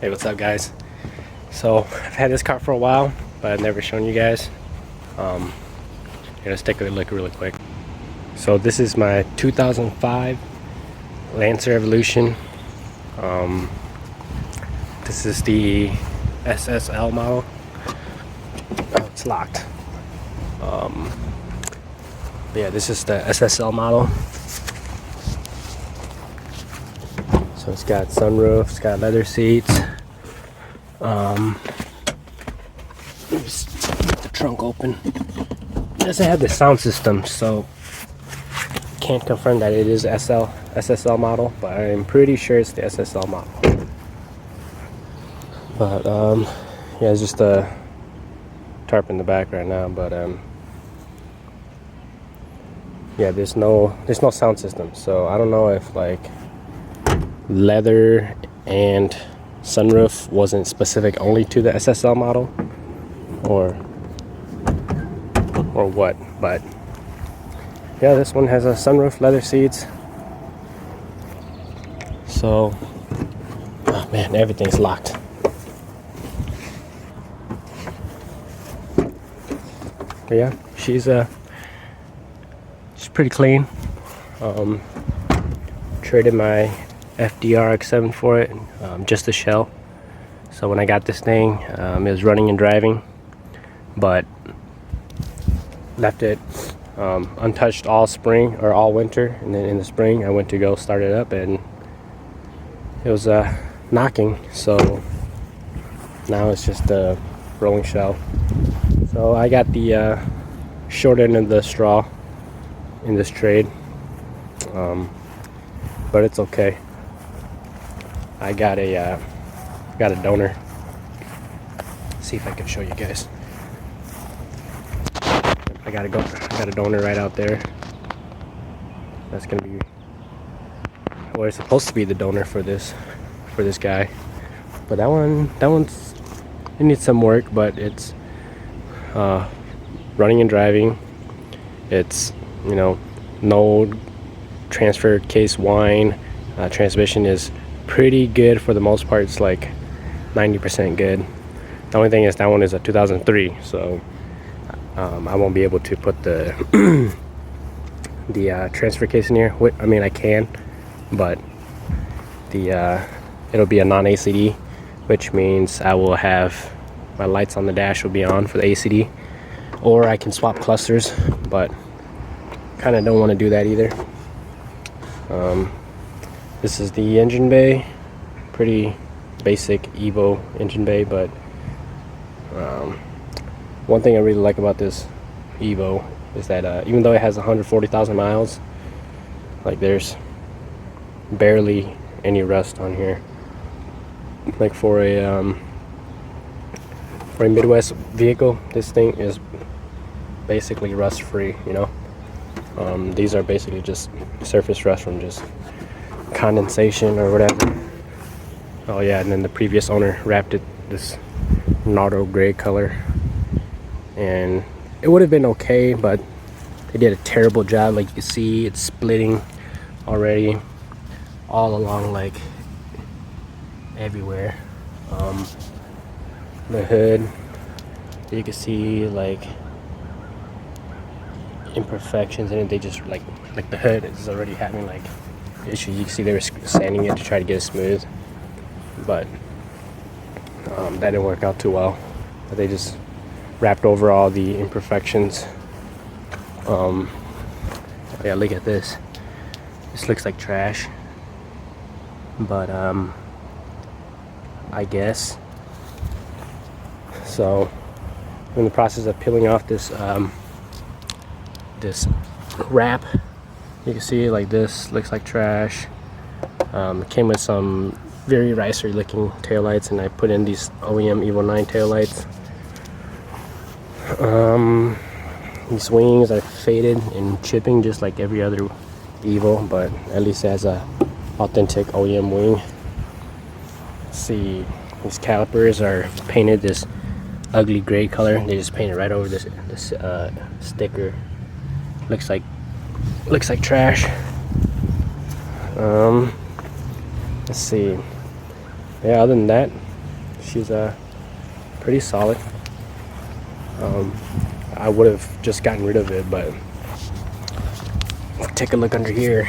Hey, what's up, guys? So I've had this car for a while, but I've never shown you guys. Let's take a look really quick. So this is my 2005 Lancer Evolution. This is the SSL model. Oh, it's locked. Yeah, this is the SSL model. So it's got sunroof, it's got leather seats. Just get the trunk open. It doesn't have the sound system, so can't confirm that it is SSL model, but I'm pretty sure it's the SSL model. But yeah, it's just a tarp in the back right now, but yeah, there's no sound system, so I don't know if like leather and sunroof wasn't specific only to the SSL model or what, but yeah, this one has a sunroof, leather seats. So oh man, everything's locked. But yeah, she's pretty clean. Traded my FDR X7 for it, just the shell. So when I got this thing, it was running and driving, but left it untouched all spring or all winter, and then in the spring I went to go start it up and it was knocking. So now it's just a rolling shell. So I got the short end of the straw in this trade, but it's okay. I got a donor. See if I can show you guys. I got a donor right out there. That's gonna be, well, it's supposed to be the donor for this guy. But that one's, it needs some work, but it's running and driving. It's, you know, no transfer case whine. Transmission is pretty good for the most part. It's like 90% good. The only thing is that one is a 2003, so I won't be able to put the transfer case in here. I mean, I can, but it'll be a non-ACD, which means I will have my lights on the dash will be on for the ACD, or I can swap clusters, but kind of don't want to do that either. This is the engine bay, pretty basic Evo engine bay, but one thing I really like about this Evo is that even though it has 140,000 miles, like there's barely any rust on here. Like for a Midwest vehicle, this thing is basically rust free, you know. These are basically just surface rust from just condensation or whatever. Oh yeah, and then the previous owner wrapped it this Nardo gray color, and it would have been okay, but they did a terrible job. Like you can see, it's splitting already all along, like everywhere. The hood, you can see like imperfections in it. They just like the hood is already having like issues. You can see they were sanding it to try to get it smooth, but that didn't work out too well. But they just wrapped over all the imperfections. Yeah, look at this. This looks like trash, but I guess so. I'm in the process of peeling off this this wrap. You can see like this looks like trash. It came with some very ricery looking taillights, and I put in these OEM Evo 9 taillights. These wings are faded and chipping just like every other Evo, but at least it has a authentic OEM wing. Let's see, these calipers are painted this ugly gray color. They just painted right over this sticker. Looks like trash. Let's see. Yeah, other than that, she's pretty solid. I would have just gotten rid of it, but take a look under here.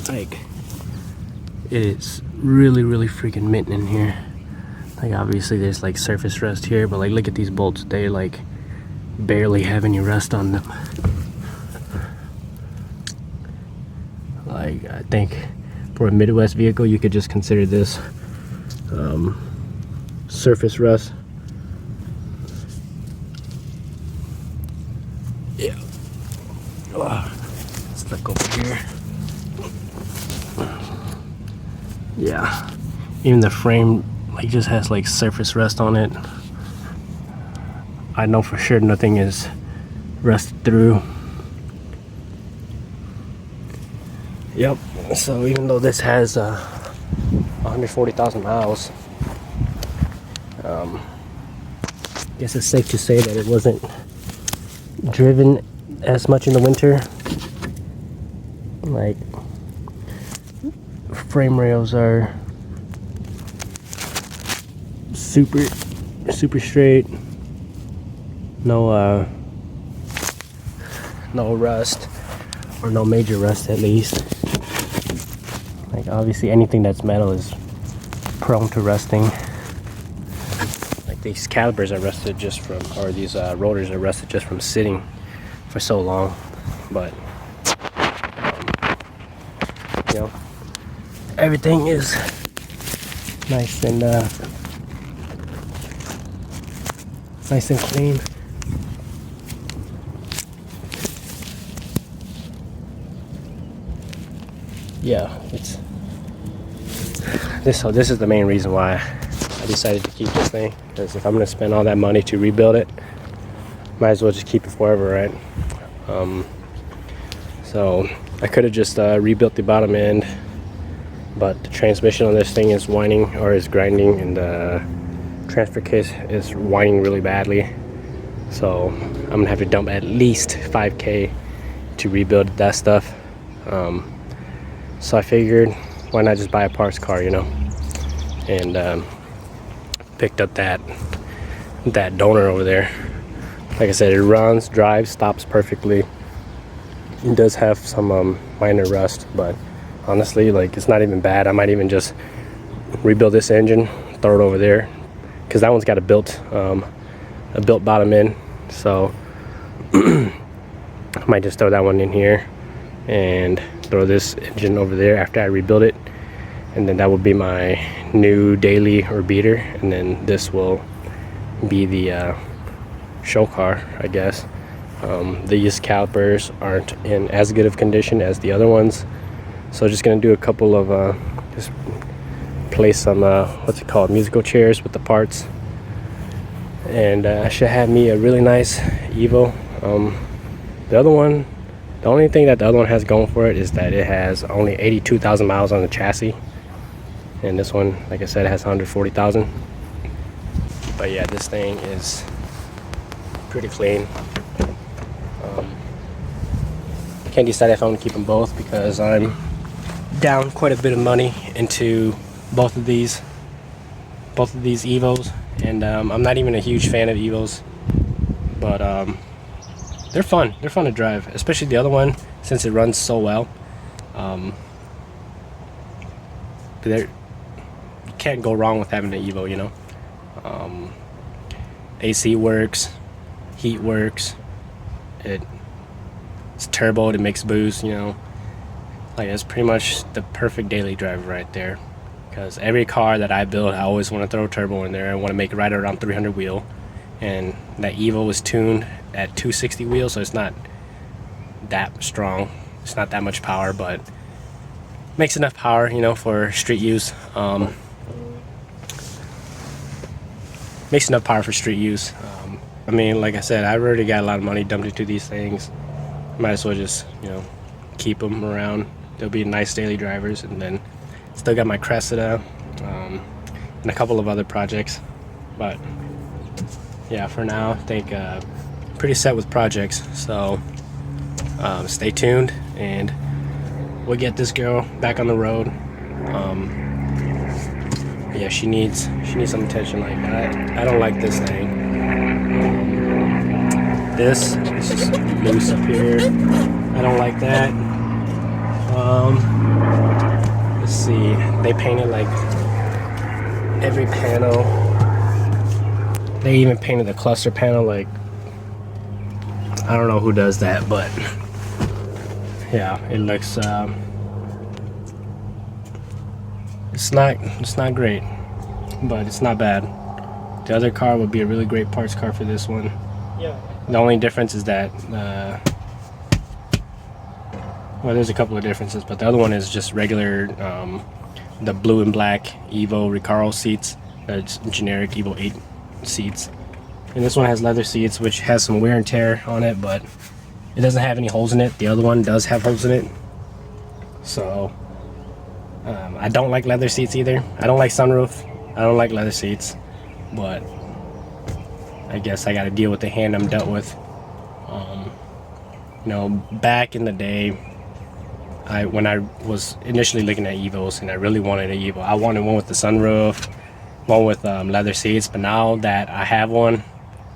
Like, it is really freaking mint in here. Like, obviously there's like surface rust here, but like, look at these bolts. They like barely have any rust on them. Like, I think for a Midwest vehicle, you could just consider this surface rust. Yeah. Let's look over here. Yeah. Even the frame like just has like surface rust on it. I know for sure nothing is rusted through. Yep. So even though this has 140,000 miles, I guess it's safe to say that it wasn't driven as much in the winter. Like, frame rails are super straight. No rust, or no major rust at least. Like, obviously anything that's metal is prone to rusting. Like, these calipers are rusted just from, or these rotors are rusted just from sitting for so long. But you know, everything is nice and clean. Yeah, it's this. So this is the main reason why I decided to keep this thing, because if I'm gonna spend all that money to rebuild it, might as well just keep it forever, right? So I could have just rebuilt the bottom end, but the transmission on this thing is whining, or is grinding, and the transfer case is whining really badly. So I'm gonna have to dump at least $5K to rebuild that stuff. So I figured, why not just buy a parts car, you know? And picked up that donor over there. Like I said, it runs, drives, stops perfectly. It does have some minor rust, but honestly, like, it's not even bad. I might even just rebuild this engine, throw it over there, because that one's got a built bottom end. So I might just throw that one in here and throw this engine over there after I rebuild it, and then that would be my new daily or beater, and then this will be the show car, I guess. These calipers aren't in as good of condition as the other ones, so just gonna do a couple of just place some what's it called, musical chairs with the parts, and I should have me a really nice Evo. The other one, the only thing that the other one has going for it is that it has only 82,000 miles on the chassis, and this one, like I said, has 140,000. But yeah, this thing is pretty clean. Can't decide if I want to keep them both, because I'm down quite a bit of money into both of these Evos, and I'm not even a huge fan of Evos, but they're fun to drive, especially the other one, since it runs so well. You can't go wrong with having an Evo, you know. AC works, heat works, it's turboed, it makes boost, you know. Like, it's pretty much the perfect daily driver right there, because every car that I build, I always want to throw a turbo in there. I want to make it right around 300 wheel, and that Evo is tuned at 260 wheels, so it's not that strong, it's not that much power, but makes enough power, you know, for street use. Makes enough power for street use. I mean, like I said, I've already got a lot of money dumped into these things. Might as well just, you know, keep them around. They'll be nice daily drivers. And then still got my Cressida and a couple of other projects. But yeah, for now, I think pretty set with projects. So stay tuned, and we'll get this girl back on the road. yeah, she needs some attention. Like I don't like this thing. This is just loose up here. I don't like that. Let's see. They painted like every panel. They even painted the cluster panel. Like, I don't know who does that, but yeah, it looks. It's not great, but it's not bad. The other car would be a really great parts car for this one. Yeah. The only difference is that, well, there's a couple of differences, but the other one is just regular, the blue and black Evo Recaro seats. It's generic Evo 8 seats. And this one has leather seats, which has some wear and tear on it, but it doesn't have any holes in it. The other one does have holes in it. So, I don't like leather seats either. I don't like sunroof. I don't like leather seats, but I guess I got to deal with the hand I'm dealt with. You know, back in the day, when I was initially looking at Evos and I really wanted an Evo, I wanted one with the sunroof, one with leather seats. But now that I have one,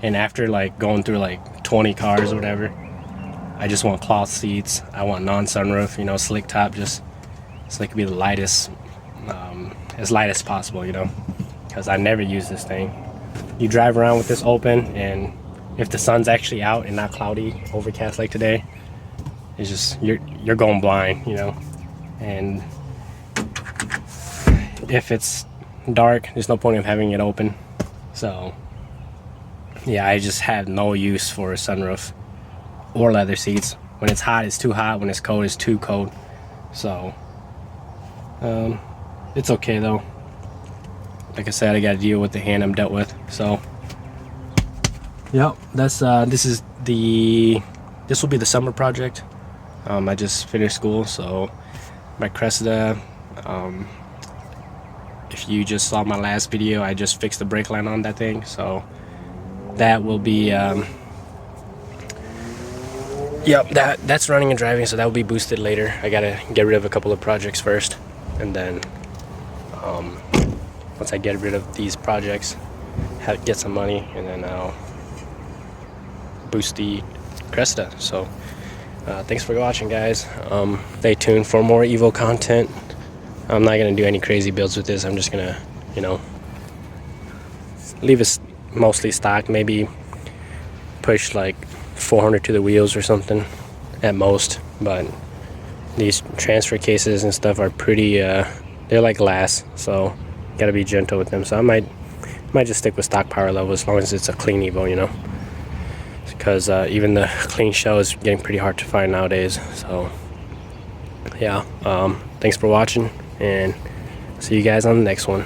and after like going through like 20 cars or whatever, I just want cloth seats. I want non-sunroof, you know, slick top, just so it could be the lightest, as light as possible, you know, because I never use this thing. You drive around with this open, and if the sun's actually out and not cloudy, overcast like today, it's just you're going blind, you know. And if it's dark, there's no point of having it open. So yeah, I just have no use for a sunroof or leather seats. When it's hot, it's too hot. When it's cold, it's too cold. So it's okay though. Like I said, I got to deal with the hand I'm dealt with. So yep, that's this will be the summer project. I just finished school, so my Cressida, if you just saw my last video, I just fixed the brake line on that thing, so that will be yep, that's running and driving, so that will be boosted later. I gotta get rid of a couple of projects first, and then once I get rid of these projects, get some money, and then I'll boost the Cresta. So thanks for watching, guys. Stay tuned for more Evo content. I'm not gonna do any crazy builds with this. I'm just gonna, you know, leave it mostly stock, maybe push like 400 to the wheels or something at most. But these transfer cases and stuff are pretty they're like glass, so gotta be gentle with them. So I might just stick with stock power level as long as it's a clean Evo, you know, because even the clean shell is getting pretty hard to find nowadays. So yeah, thanks for watching, and see you guys on the next one.